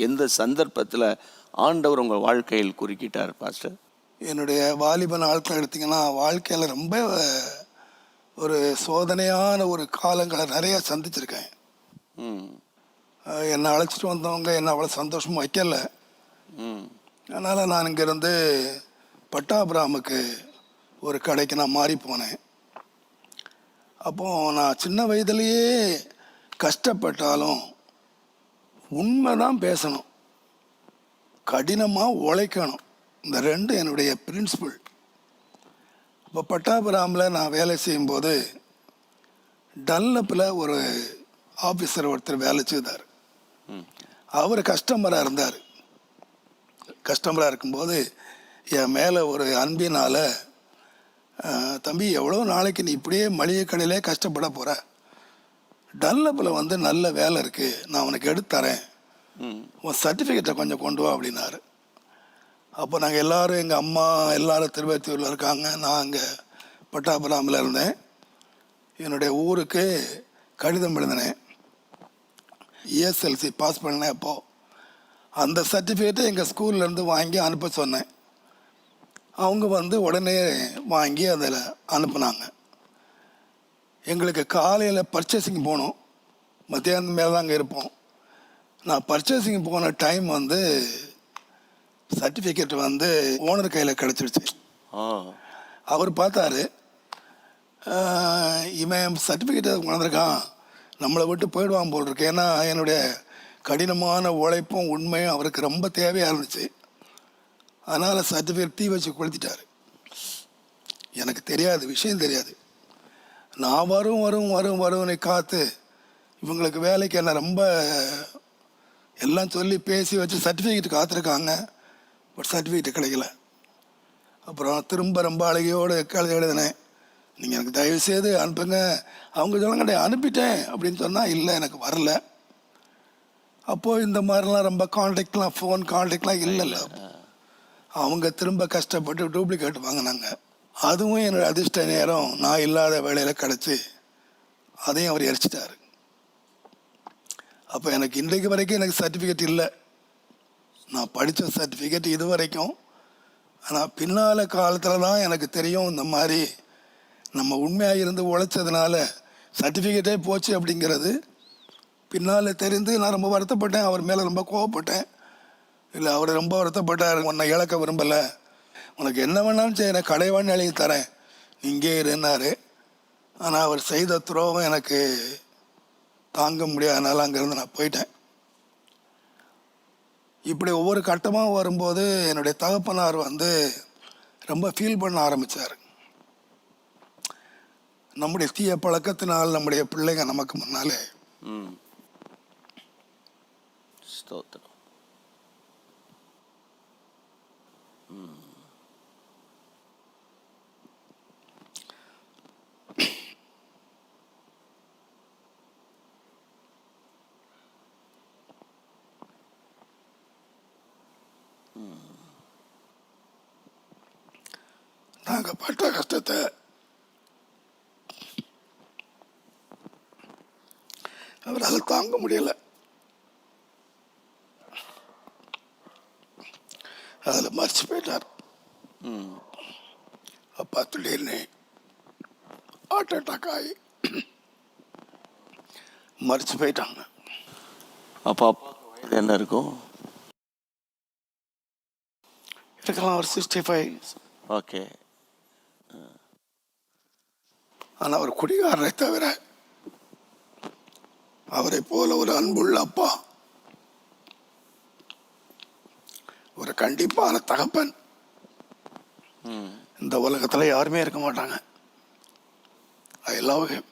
எந்த சந்தர்ப்பத்தில் ஆண்டவர் உங்கள் வாழ்க்கையில் குறுக்கிட்டார் பாஸ்டர்? என்னுடைய வாலிப நாட்கள் எடுத்திங்கன்னா வாழ்க்கையில் ரொம்ப ஒரு சோதனையான ஒரு காலங்களை நிறைய சந்திச்சிருக்கேன். என்னை அழைச்சிட்டு வந்தவங்க என்னை அவ்வளோ சந்தோஷமாக வைக்கல. அதனால் நான் இங்கேருந்து பட்டாபிராமுக்கு ஒரு கடைக்கு நான் மாறி போனேன். அப்போது நான் சின்ன வயதுலேயே கஷ்டப்பட்டாலும் உண்மை தான் பேசணும், கடினமாக உழைக்கணும். இந்த ரெண்டு என்னுடைய பிரின்சிபிள். இப்போ பட்டாபிராமில் நான் வேலை செய்யும்போது டன்லப்பில் ஒரு ஆஃபீஸர் ஒருத்தர் வேலை செய்தார். அவர் கஸ்டமராக இருந்தார். கஸ்டமராக இருக்கும்போது என் மேலே ஒரு அன்பினால், தம்பி எவ்வளோ நாளைக்கு நீ இப்படியே மளிகை கடையிலே கஷ்டப்பட போகிற, டன்லப்பில் வந்து நல்ல வேலை இருக்குது, நான் உனக்கு எடுத்து தரேன், உன் சர்டிஃபிகேட்டை கொஞ்சம் கொண்டு வா அப்படின்னாரு. அப்போ நாங்கள் எல்லோரும், எங்கள் அம்மா எல்லோரும் திருவத்தூரில் இருக்காங்க, நான் அங்கே பட்டாபிராமில் இருந்தேன். என்னுடைய ஊருக்கு கடிதம் எழுதினேன், ESLC பாஸ் பண்ணேன். அப்போது அந்த சர்டிஃபிகேட்டை எங்கள் ஸ்கூல்லேருந்து வாங்கி அனுப்ப சொன்னேன். அவங்க வந்து உடனே வாங்கி அதில் அனுப்புனாங்க. எங்களுக்கு காலையில் பர்ச்சேசிங் போகணும், மத்தியானம் மேலே தான் அங்கே இருப்போம். நான் பர்ச்சேசிங் போன டைம் வந்து சர்டிஃபிகேட் வந்து ஓனர் கையில் கிடச்சிடுச்சு. அவர் பார்த்தாரு, இவன் சர்டிஃபிகேட்டை கொண்டிருக்கான், நம்மளை விட்டு போயிடுவான் போல் இருக்கு. ஏன்னா என்னுடைய கடினமான உழைப்பும் உண்மையும் அவருக்கு ரொம்ப தேவையாக இருந்துச்சு. அதனால் சர்டிஃபிகேட் தீ வச்சு கொளுத்திட்டார். எனக்கு தெரியாது, விஷயம் தெரியாது. நான் வரும்னு காத்து இவங்களுக்கு வேலைக்கு என்ன ரொம்ப எல்லாம் சொல்லி பேசி வச்சு சர்டிஃபிகேட் காத்திருக்காங்க. பட் சர்டிஃபிகேட் கிடைக்கல. அப்புறம் திரும்ப ரொம்ப அழகையோடு எழுதினேன், நீங்கள் எனக்கு தயவுசெய்து அனுப்புங்க. அவங்க சொல்லுங்க அனுப்பிட்டேன் அப்படின்னு சொன்னால், இல்லை எனக்கு வரல. அப்போது இந்த மாதிரிலாம் ரொம்ப கான்டாக்ட்லாம், ஃபோன் கான்டாக்ட்லாம் இல்லைல்ல. அவங்க திரும்ப கஷ்டப்பட்டு டூப்ளிகேட் வாங்கினாங்க. அதுவும் என்னோடய அதிர்ஷ்ட நேரம், நான் இல்லாத வேலையில் கிடச்சி அதையும் அவர் எரிச்சிட்டார். அப்போ எனக்கு இன்றைக்கு வரைக்கும் எனக்கு சர்டிஃபிகேட் இல்லை. நான் படித்த சர்டிஃபிகேட் இது வரைக்கும். ஆனால் பின்னால் காலத்தில் தான் எனக்கு தெரியும், இந்த மாதிரி நம்ம உண்மையாக இருந்து உழைச்சதுனால சர்டிஃபிகேட்டே போச்சு அப்படிங்கிறது பின்னால் தெரிந்து நான் ரொம்ப வருத்தப்பட்டேன். அவர் மேலே ரொம்ப கோவப்பட்டேன். இல்லை, அவர் ரொம்ப வருத்தப்பட்டார், உன்னை இழக்க விரும்பலை, உனக்கு என்ன வேணாலும் செய்கிறேன், கடைவான்னு எழுதி தரேன், இங்கே இருந்தார். ஆனால் அவர் செய்த துரோகம் எனக்கு தாங்க முடியாதனால அங்கேருந்து நான் போயிட்டேன். இப்படி ஒவ்வொரு கட்டமாக வரும்போது என்னுடைய தகப்பனார் வந்து ரொம்ப ஃபீல் பண்ண ஆரம்பித்தார். நம்முடைய தீய பழக்கத்தினால் நம்முடைய பிள்ளைங்க நமக்கு முன்னாலே நாங்கள் பட்ட கஷ்டத்தை அவரால் தாங்க முடியலை. அதில் மறைச்சு போயிட்டார். அப்பா திடீர்னு ஹார்ட் அட்டாக் ஆகி மறைச்சு போயிட்டாங்க. அப்பா வயது என்ன இருக்கும்? இருக்கலாம் ஒரு 65. ஓகே. ஆனால் அவர் குடிகாரரை தவிர அவரை போல ஒரு அன்புள்ள அப்பா, ஒரு கண்டிப்பான தகப்பன் இந்த உலகத்தில் யாருமே இருக்க மாட்டாங்க. I love him.